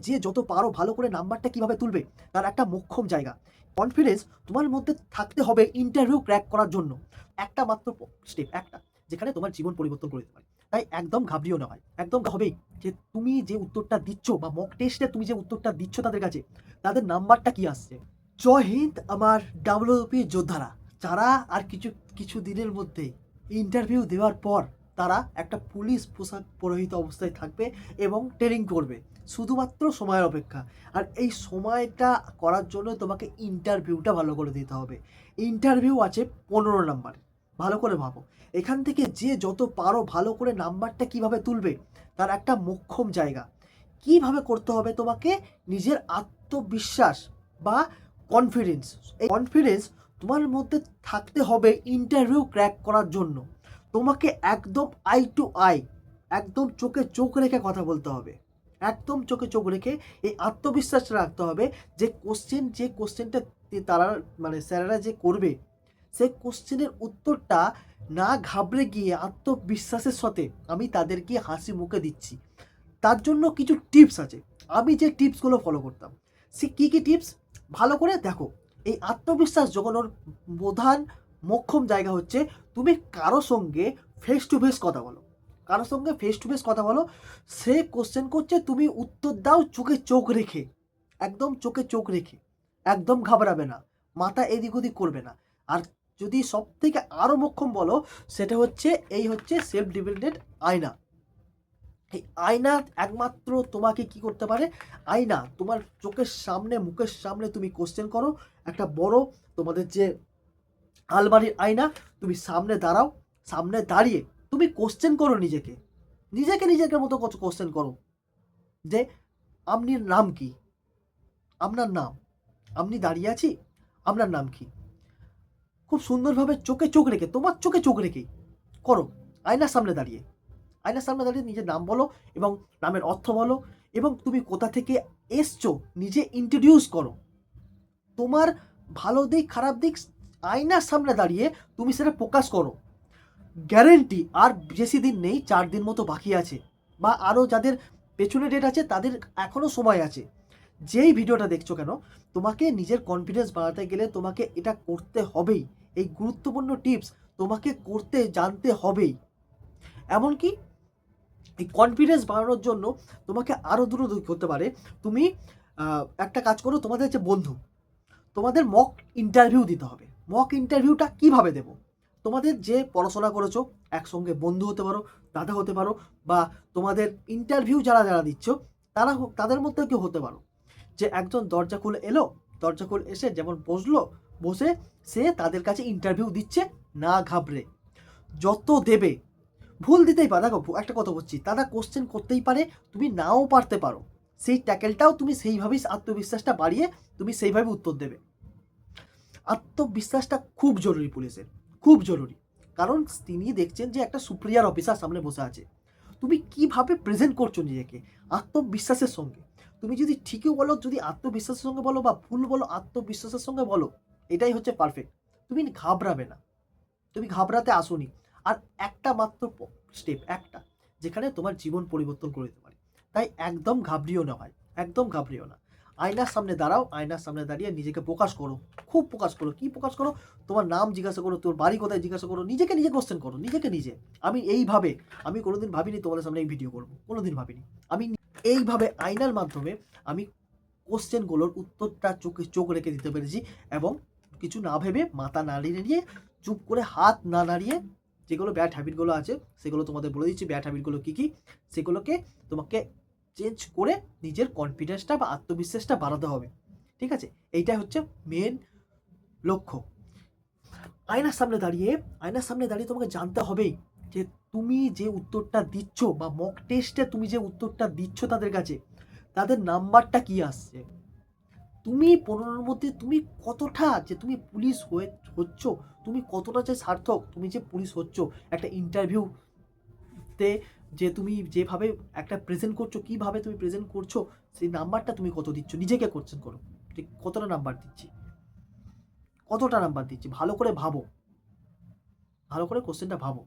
যে যত পারো ভালো করে নাম্বারটা কিভাবে তুলবে তার একটা মোক্ষম জায়গা। কনফিডেন্স তোমার মধ্যে থাকতে হবে ইন্টারভিউ ক্র্যাক করার জন্য। একটা মাত্র স্টেপ, একটা, যেখানে তোমার জীবন পরিবর্তন করে দিতে পারে। তাই একদম ঘাবড়িও না ভাই। একদম হবেই যে তুমি যে উত্তরটা দিচ্ছ বা মক টেস্টে তুমি যে উত্তরটা দিচ্ছ তাদের কাছে, তাদের নাম্বারটা কি আসছে। জয় হিন্দ আমার ডাব্লিউপি যোদ্ধারা, যারা আর কিছু দিনের মধ্যে ইন্টারভিউ দেওয়ার পর তারা একটা পুলিশ পোশাক পরিহিত অবস্থায় থাকবে এবং ট্রেনিং করবে। শুধুমাত্র সময়ের অপেক্ষা। আর এই সময়টা করার জন্য তোমাকে ইন্টারভিউটা ভালো করে দিতে হবে। ইন্টারভিউ আছে 15 নাম্বার। ভালো করে ভাবো, এখান থেকে যে যত পারো ভালো করে নাম্বারটা কিভাবে তুলবে তার একটা মোক্ষম জায়গা। কিভাবে করতে হবে তোমাকে, নিজের আত্মবিশ্বাস বা কনফিডেন্স। এই কনফিডেন্স তোমার মধ্যে থাকতে হবে ইন্টারভিউ ক্র্যাক করার জন্য। তোমাকে একদম আই টু আই, একদম চোখে চোখ রেখে কথা বলতে হবে। একদম চোখে চোখ রেখে এই আত্মবিশ্বাসটা রাখতে হবে যে কোশ্চেনটা তারা মানে স্যারেরা যে করবে, সেই কোশ্চেনের উত্তরটা না ঘাবড়ে গিয়ে আত্মবিশ্বাসের সাথে আমি তাদেরকে হাসি মুখে দিচ্ছি। তার জন্য কিছু টিপস আছে। আমি যে টিপসগুলো ফলো করতাম, সে কী কী টিপস ভালো করে দেখো। এই আত্মবিশ্বাস জোগানোর প্রধান মোক্ষম জায়গা হচ্ছে তুমি কারো সঙ্গে ফেস টু ফেস কথা বলো। কারোর সঙ্গে ফেস টু ফেস কথা বলো, সে কোশ্চেন করছে তুমি উত্তর দাও চোখে চোখ রেখে, একদম চোখে চোখ রেখে। একদম ঘাবড়াবে না, মাথা এদিক ওদিক করবে না। আর যদি সব থেকে আরও মোক্ষম বলো, সেটা হচ্ছে এই হচ্ছে সেলফ ডিপেন্ডেন্ট আয়না। এই আয়না একমাত্র তোমাকে কি করতে পারে, আয়না তোমার চোখের সামনে মুখের সামনে তুমি কোশ্চেন করো। একটা বড় তোমাদের যে আলমারির আয়না, তুমি সামনে দাঁড়াও, সামনে দাঁড়িয়ে তুমি কোশ্চেন করো নিজেকে, নিজেকে মতো কোশ্চেন করো যে আপনার নাম কি, আপনার নাম, আপনি দাঁড়িয়ে আছি, আপনার নাম কি। খুব সুন্দরভাবে চোখে চোখ রেখে, তোমার চোখে চোখ রেখেই করো। আয়নার সামনে দাঁড়িয়ে, আয়নার সামনে দাঁড়িয়ে নিজের নাম বলো এবং নামের অর্থ বলো এবং তুমি কোথা থেকে এসছো নিজে ইন্ট্রোডিউস করো। তোমার ভালো দিক খারাপ দিক আয়নার সামনে দাঁড়িয়ে তুমি সেটা প্রকাশ করো। গ্যারেন্টি আর বেশি দিন নেই, 4 দিন মতো বাকি আছে, বা আরও যাদের পেছনে ডেট আছে তাদের এখনও সময় আছে। যেই ভিডিওটা দেখছো কেন, তোমাকে নিজের কনফিডেন্স বাড়াতে গেলে তোমাকে এটা করতে হবেই। এই গুরুত্বপূর্ণ টিপস তোমাকে করতে জানতে হবেই। এমনকি এই কনফিডেন্স বাড়ানোর জন্য তোমাকে আরও দূর হতে পারে। তুমি একটা কাজ করো, তোমাদের যে বন্ধু, তোমাদের মক ইন্টারভিউ দিতে হবে। মক ইন্টারভিউটা কিভাবে দেবো, তোমাদের যে পড়াশোনা করেছো একসঙ্গে বন্ধু হতে পারো, দাদা হতে পারো, বা তোমাদের ইন্টারভিউ যারা দিচ্ছ তারা তাদের মধ্যে কেউ হতে পারো। যে একজন দরজা খুলে এলো, দরজা খুলে এসে যেমন বসে সে তাদের কাছে ইন্টারভিউ দিচ্ছে না ঘাবড়ে। যত দেবে, ভুল দিতেই পারে। দেখো একটা কথা বলছি, তারা কোশ্চেন করতেই পারে, তুমি নাও পারতে পারো। সেই ট্যাকেলটাও তুমি সেইভাবেই আত্মবিশ্বাসটা বাড়িয়ে তুমি সেইভাবে উত্তর দেবে। আত্মবিশ্বাসটা খুব জরুরি পুলিশের, খুব জরুরি। কারণ তিনি দেখছেন যে একটা সুপ্রিয়ার অফিসার সামনে বসে আছে। তুমি কিভাবে প্রেজেন্ট করছো নিজেকে আত্মবিশ্বাসের সঙ্গে। তুমি যদি ঠিকই বলো, যদি আত্মবিশ্বাসের সঙ্গে বলো, বা ভুল বলো আত্মবিশ্বাসের সঙ্গে বলো, এটাই হচ্ছে পারফেক্ট। তুমি ঘাবড়াবে না, তুমি ঘাবড়াতে আসোনি। আর একটা মাত্র স্টেপ, একটা, যেখানে তোমার জীবন পরিবর্তন করে দিতে পারে। তাই একদম ঘাবড়িও না ভাই, একদম ঘাবড়িও না। আয়নার সামনে দাঁড়াও, আয়নার সামনে দাঁড়িয়ে নিজেকে প্রকাশ করো, খুব প্রকাশ করো। কি প্রকাশ করো, তোমার নাম জিজ্ঞাসা করো, তোর বাড়ি কোথায় জিজ্ঞাসা করো, নিজেকে নিজে কোশ্চেন করো, নিজেকে নিজে। আমি কোনোদিন ভাবিনি তোমাদের সামনে এই ভিডিও করবো, কোনোদিন ভাবিনি। আমি এইভাবে আয়নার মাধ্যমে আমি কোশ্চেনগুলোর উত্তরটা চোখে চোখ রেখে দিতে পেরেছি। এবং কিছু না ভেবে, মাথা নাড়িয়ে নিয়ে, চুপ করে হাত না নাড়িয়ে, যেগুলো ব্যাড হ্যাবিটগুলো আছে সেগুলো তোমাদের বলে দিচ্ছি। ব্যাড হ্যাবিটগুলো কী কী, সেগুলোকে তোমাকে চেঞ্জ করে নিজের কনফিডেন্সটা বা আত্মবিশ্বাসটা বাড়াতে হবে। ঠিক আছে, এইটাই হচ্ছে মেন লক্ষ্য। আয়নার সামনে দাঁড়িয়ে তোমাকে জানতে হবেই যে তুমি যে উত্তরটা দিচ্ছ, বা মক টেস্টে তুমি যে উত্তরটা দিচ্ছ তাদের কাছে, তাদের নাম্বারটা কি আসছে। তুমি 15-র মধ্যে তুমি কতটা যে তুমি পুলিশ হচ্ছ, তুমি কতটা যে সার্থক, তুমি যে পুলিশ হচ্ছ একটা ইন্টারভিউতে, যে তুমি যেভাবে একটা প্রেজেন্ট করছো, কিভাবে তুমি প্রেজেন্ট করছো, সেই নাম্বারটা তুমি কত দিচ্ছ, নিজেকে কোশ্চেন করো যে কতটা নাম্বার দিচ্ছি, কতটা নাম্বার দিচ্ছি। ভালো করে ভাবো, ভালো করে কোশ্চেনটা ভাবো।